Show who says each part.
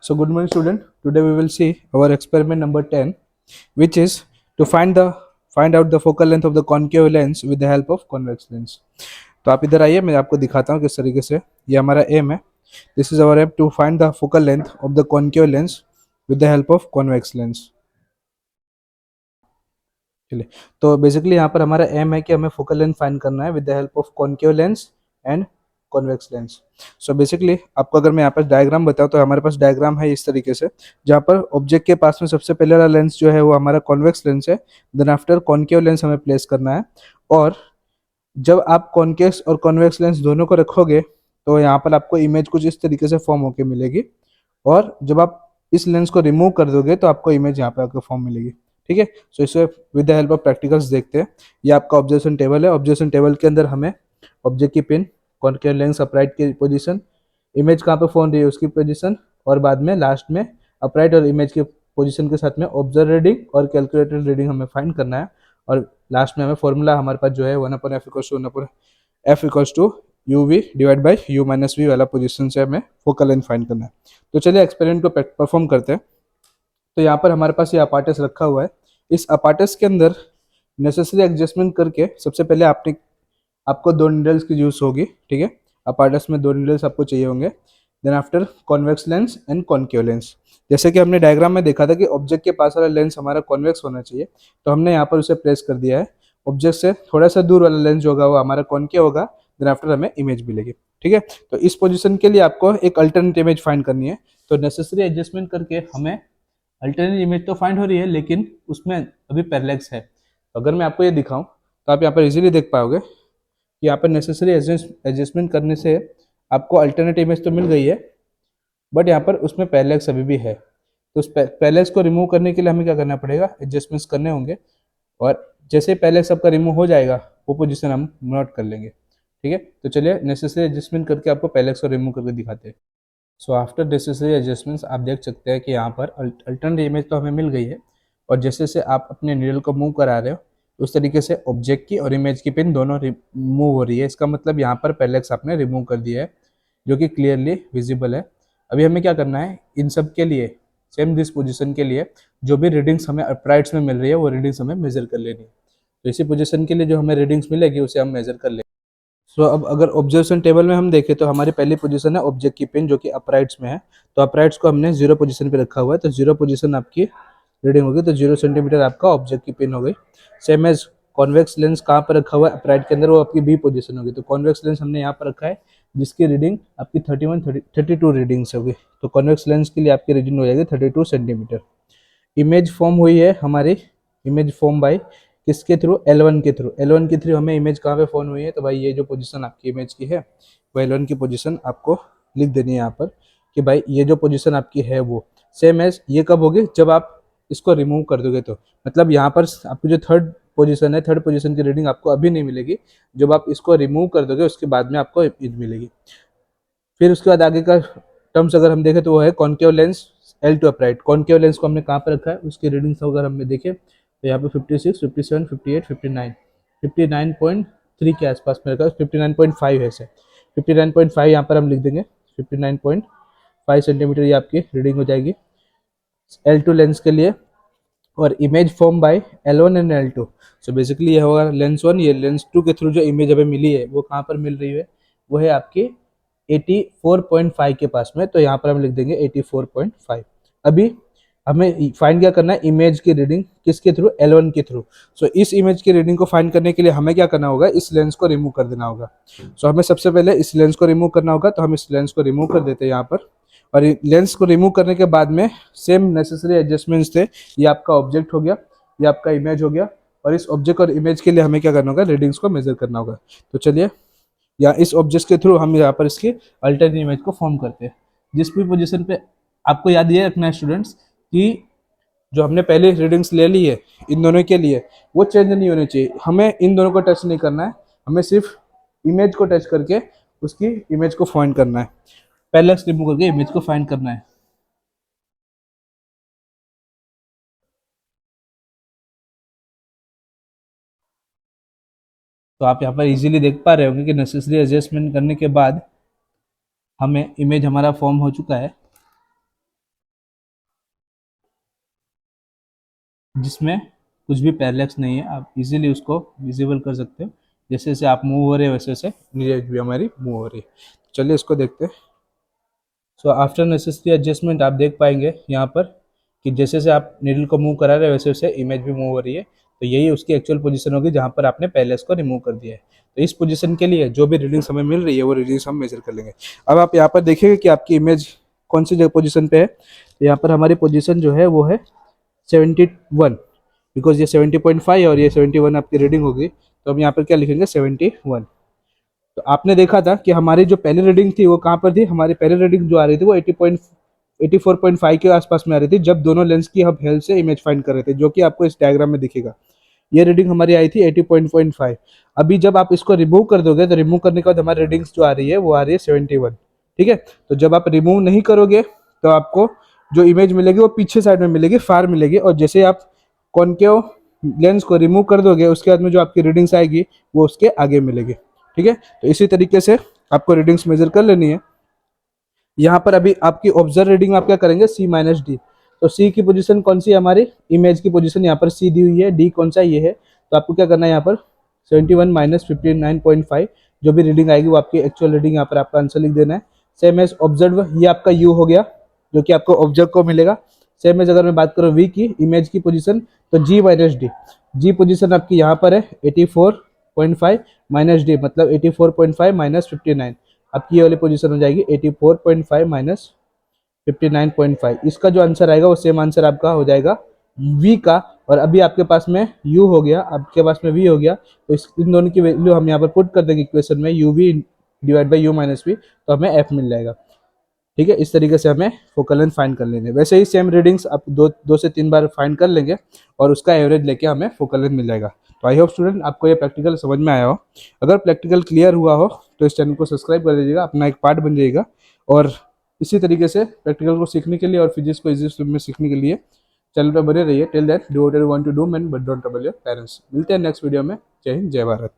Speaker 1: So good morning student. Today we will see our experiment number 10, which is to find out the focal length of the concave lens with the help of convex lens. तो आप इधर आइए, मैं आपको दिखाता हूँ किस तरीके से ये हमारा एम है. This is our aim to find the focal length of the concave lens with the help of convex lens. चलिए, तो बेसिकली यहाँ पर हमारा एम है कि हमें फोकल लेंथ फाइंड करना है with the help of concave lens and convex lens. So basically आपको अगर मैं यहाँ पर डायग्राम बताऊँ तो हमारे पास डायग्राम है इस तरीके से, जहाँ पर ऑब्जेक्ट के पास में सबसे पहले वाला लेंस जो है वो हमारा कॉन्वेक्स लेंस है. देन आफ्टर कॉन्केव लेंस हमें प्लेस करना है. और जब आप कॉन्केक्स और कॉन्वेक्स लेंस दोनों को रखोगे तो यहाँ पर आपको इमेज कुछ इस तरीके से फॉर्म होकर मिलेगी. और जब आप इस लेंस को रिमूव कर दोगे तो आपको इमेज यहाँ पे आपको फॉर्म मिलेगी. ठीक है, सो इसे with the help of practicals देखते हैं. ये आपका ऑब्जर्वेशन टेबल है. ऑब्जर्वेशन टेबल के अंदर हमें ऑब्जेक्ट की पिन, कॉन्केव लेंस अपराइट की पोजीशन, इमेज कहाँ पे फॉर्म रही है उसकी पोजीशन, और बाद में लास्ट में अपराइट और इमेज की पोजीशन के साथ में ऑब्जर्व रीडिंग और कैलकुलेटेड रीडिंग हमें फाइंड करना है. और लास्ट में हमें फॉर्मूला हमारे पास जो है 1/f U V divide by U minus V वाला पोजीशन से हमें फोकल लेंथ फाइंड करना है. तो चलिए एक्सपेरिमेंट को परफॉर्म करते हैं. तो यहाँ पर हमारे पास ये अपार्टस रखा हुआ है. इस अपार्टस के अंदर नेसेसरी एडजस्टमेंट करके सबसे पहले आपको दो नीडल्स की यूज होगी. ठीक है, अपार्टस में दो नीडल्स आपको चाहिए होंगे. Then after convex lens and concave lens. जैसे कि हमने डायग्राम में देखा था कि ऑब्जेक्ट के पास वाला लेंस हमारा कॉन्वेक्स होना चाहिए, तो हमने यहाँ पर उसे प्लेस कर दिया है. ऑब्जेक्ट से थोड़ा सा दूर वाला लेंस जो होगा वो हमारा कॉन्केव होगा. देन आफ्टर हमें इमेज मिलेगी. ठीक है, तो इस पोजीशन के लिए आपको एक अल्टरनेट इमेज फाइंड करनी है. तो नेसेसरी एडजस्टमेंट करके हमें अल्टरनेट इमेज तो फाइंड हो रही है, लेकिन उसमें अभी पैरेलैक्स है. तो अगर मैं आपको ये दिखाऊं तो आप यहाँ पर इजीली देख पाओगे कि यहाँ पर नेसेसरी एडजस्टमेंट करने से आपको अल्टरनेट इमेज तो मिल गई है, बट यहाँ पर उसमें पैरेलैक्स अभी भी है. तो उस पैरेलैक्स को रिमूव करने के लिए हमें क्या करना पड़ेगा, एडजस्टमेंट्स करने होंगे. और जैसे पैरेलैक्स आपका रिमूव हो जाएगा वो पोजीशन हम नोट कर लेंगे. ठीक है, तो चलिए नेसेसरी एडजस्टमेंट करके आपको पैरेलैक्स को रिमूव करके दिखाते हैं. सो आफ्टर नेसेसरी एडजस्टमेंट्स आप देख सकते हैं कि यहाँ पर अल्टरनेट इमेज तो हमें मिल गई है. और जैसे जैसे आप अपने नीडल को मूव करा रहे हो उस तरीके से ऑब्जेक्ट की और इमेज की पिन दोनों मूव हो रही है. इसका मतलब यहाँ पर पैरेलैक्स आपने रिमूव कर दिया है, जो कि क्लियरली विजिबल है. अभी हमें क्या करना है, इन सब के लिए सेम दिस पोजीशन के लिए जो भी रीडिंग्स हमें अपराइट्स में मिल रही है वो रीडिंग्स हमें मेजर कर लेनी है. तो इसी पोजीशन के लिए जो हमें रीडिंग्स मिलेगी उसे हम मेजर कर लेंगे. सो अब अगर ऑब्जर्वेशन टेबल में हम देखें तो हमारी पहली पोजीशन है ऑब्जेक्ट की पिन, जो कि अपराइट्स में है. तो अपराइट्स को हमने जीरो पोजीशन पे रखा हुआ है, तो जीरो पोजीशन आपकी रीडिंग होगी, तो 0 सेंटीमीटर आपका ऑब्जेक्ट की पिन हो गई. सेम एज कॉन्वेक्स लेंस कहाँ पर रखा हुआ है अपराइट के अंदर, वो आपकी बी पोजीशन होगी. तो कॉन्वेक्स लेंस हमने यहाँ पर रखा है, जिसकी रीडिंग आपकी 32 रीडिंग्स होगी. तो कॉन्वेक्स लेंस के लिए आपकी रीडिंग हो जाएगी 32 सेंटीमीटर. इमेज फॉर्म हुई है हमारी, इमेज फॉर्म बाय किसके थ्रू, L1 के थ्रू. L1 के थ्रू हमें इमेज कहाँ पे फॉर्म हुई है, तो भाई ये जो पोजीशन आपकी इमेज की है वो L1 की पोजीशन आपको लिख देनी है यहाँ पर कि भाई ये जो पोजीशन आपकी है वो सेम एज ये कब होगी, जब आप इसको रिमूव कर दोगे. तो मतलब यहाँ पर आपकी जो थर्ड पोजीशन है, थर्ड पोजीशन की रीडिंग आपको अभी नहीं मिलेगी. जब आप इसको रिमूव कर दोगे उसके बाद में आपको इमेज मिलेगी. फिर उसके बाद आगे का टर्म्स अगर हम देखें तो वो है concave lens L2 upright. Concave lens को हमने कहाँ पर रखा है, उसकी रीडिंग्स अगर हमने देखें तो यहाँ पे 56, 57, 58, 59, 59.3 के आसपास में रखा है. 59.5 है से 59.5 यहाँ पर हम लिख देंगे. 59.5 सेंटीमीटर ये आपकी रीडिंग हो जाएगी L2 लेंस के लिए. और image form by L1 and L2. So basically ये होगा लेंस 1. ये लेंस 2 के थ्रू जो इमेज हमें मिली है वो कहाँ पर मिल रही है, वो है आपकी 84.5 के पास में. तो यहाँ पर हम लिख देंगे 84.5. अभी हमें फाइंड क्या करना है, इमेज की रीडिंग किसके थ्रू, L1 के थ्रू. सो इस इमेज की रीडिंग को फाइंड करने के लिए हमें क्या करना होगा, इस लेंस को रिमूव कर देना होगा. सो हमें सबसे पहले इस लेंस को रिमूव करना होगा. तो हम इस लेंस को रिमूव कर देते हैं यहाँ पर. और लेंस को रिमूव करने के बाद में सेम नेसेसरी एडजस्टमेंट्स थे. ये आपका ऑब्जेक्ट हो गया, ये आपका इमेज हो गया. और इस ऑब्जेक्ट और इमेज के लिए हमें क्या करना होगा, रीडिंग्स को मेजर करना होगा. तो चलिए, या इस ऑब्जेक्ट के थ्रू हम यहाँ पर इसकी अल्टरनेट इमेज को फॉर्म करते हैं. जिस भी पोजीशन पे आपको याद ये रखना है स्टूडेंट्स कि जो हमने पहले रीडिंग्स ले ली है इन दोनों के लिए वो चेंज नहीं होनी चाहिए. हमें इन दोनों को टच नहीं करना है, हमें सिर्फ इमेज को टच करके उसकी इमेज को फाइंड करना है. पहले रिमूव करके इमेज को फाइंड करना है. तो आप यहाँ पर इजीली देख पा रहे होंगे कि नेसेसरी एडजस्टमेंट करने के बाद हमें इमेज हमारा फॉर्म हो चुका है. जिसमें कुछ भी पैरेलैक्स नहीं है, आप इजीली उसको विजिबल कर सकते हो। जैसे जैसे आप मूव हो रहे हैं वैसे वैसे इमेज भी हमारी मूव हो रही है। चलिए इसको देखते हैं। सो आफ्टर नेसेसरी एडजस्टमेंट आप देख पाएंगे यहाँ पर कि जैसे जैसे आप नीडल को मूव करा रहे हैं वैसे वैसे इमेज भी मूव हो रही है। तो यही उसकी एक्चुअल पोजीशन होगी जहाँ पर आपने पहले इसको रिमूव कर दिया है। तो इस पोजीशन के लिए जो भी रीडिंग्स हमें मिल रही है वो रीडिंग्स हम मेजर कर लेंगे। अब आप यहाँ पर देखेंगे कि आपकी इमेज कौन सी जगह पोजीशन पे है। तो यहाँ पर हमारी पोजीशन जो है वो है 71, बिकॉज ये 70.5 और ये 71 आपकी रीडिंग होगी। तो हम यहाँ पर क्या लिखेंगे 71। तो आपने देखा था कि हमारी जो पहली रीडिंग थी वो कहाँ पर थी, हमारी पहली रीडिंग जो आ रही थी वो 84.5 के आसपास में आ रही थी जब दोनों लेंस की हम हेल्प से इमेज फाइंड कर रहे थे, जो कि आपको इस डायग्राम में दिखेगा। ये रीडिंग हमारी आई थी 80.5। अभी जब आप इसको रिमूव कर दोगे तो रिमूव करने के बाद हमारी रीडिंग्स जो आ रही है वो आ रही है 71। ठीक है, तो जब आप रिमूव नहीं करोगे तो आपको जो इमेज मिलेगी वो पीछे साइड में मिलेगी, फार मिलेगी। और जैसे आप कॉनकेव लेंस को रिमूव कर दोगे उसके बाद में जो आपकी रीडिंग्स आएगी वो उसके आगे मिलेगी। ठीक है, तो इसी तरीके से आपको रीडिंग्स मेजर कर लेनी है। यहाँ पर अभी आपकी ऑब्जर्व रीडिंग आप क्या करेंगे C माइनस डी। तो C की पोजीशन कौन सी है, हमारी इमेज की पोजीशन यहाँ पर C दी हुई है, D कौन सा ये है। तो आपको क्या करना है यहाँ पर 71 माइनस 59.5 जो भी रीडिंग आएगी वो आपकी एक्चुअल रीडिंग यहाँ पर आपका आंसर लिख देना है। सेम एज ऑब्जर्व, ये आपका U हो गया जो कि आपको ऑब्जर्व को मिलेगा। सेम एज अगर मैं बात करूँ V की इमेज की पोजीशन तो G minus D. G position आपकी यहाँ पर है 84.5 माइनस डी, मतलब 84.5 माइनस 59। आपकी ये वाली पोजीशन हो जाएगी 84.5 माइनस 59.5। इसका जो आंसर आएगा वो सेम आंसर आपका हो जाएगा V का। और अभी आपके पास में U हो गया, आपके पास में V हो गया, तो इन दोनों की वैल्यू हम यहाँ पर पुट कर देंगे इक्वेशन में UV divide by U minus V, तो हमें F मिल जाएगा। ठीक है, इस तरीके से हमें फोकल लेंथ फाइंड कर लेंगे। वैसे ही सेम रीडिंग्स आप दो से तीन बार फाइंड कर लेंगे और उसका एवरेज लेके हमें फोकल लेंथ मिल जाएगा। तो आई होप स्टूडेंट आपको ये प्रैक्टिकल समझ में आया हो। अगर प्रैक्टिकल क्लियर हुआ हो तो इस चैनल को सब्सक्राइब कर दीजिएगा, अपना एक पार्ट बन जाइएगा। और इसी तरीके से प्रैक्टिकल को सीखने के लिए और फिजिक्स को इजी में सीखने के लिए चैनल पर बने रहिए। Till that do what you want to do man but don't trouble your parents. मिलते हैं नेक्स्ट वीडियो में। जय हिंद, जय भारत।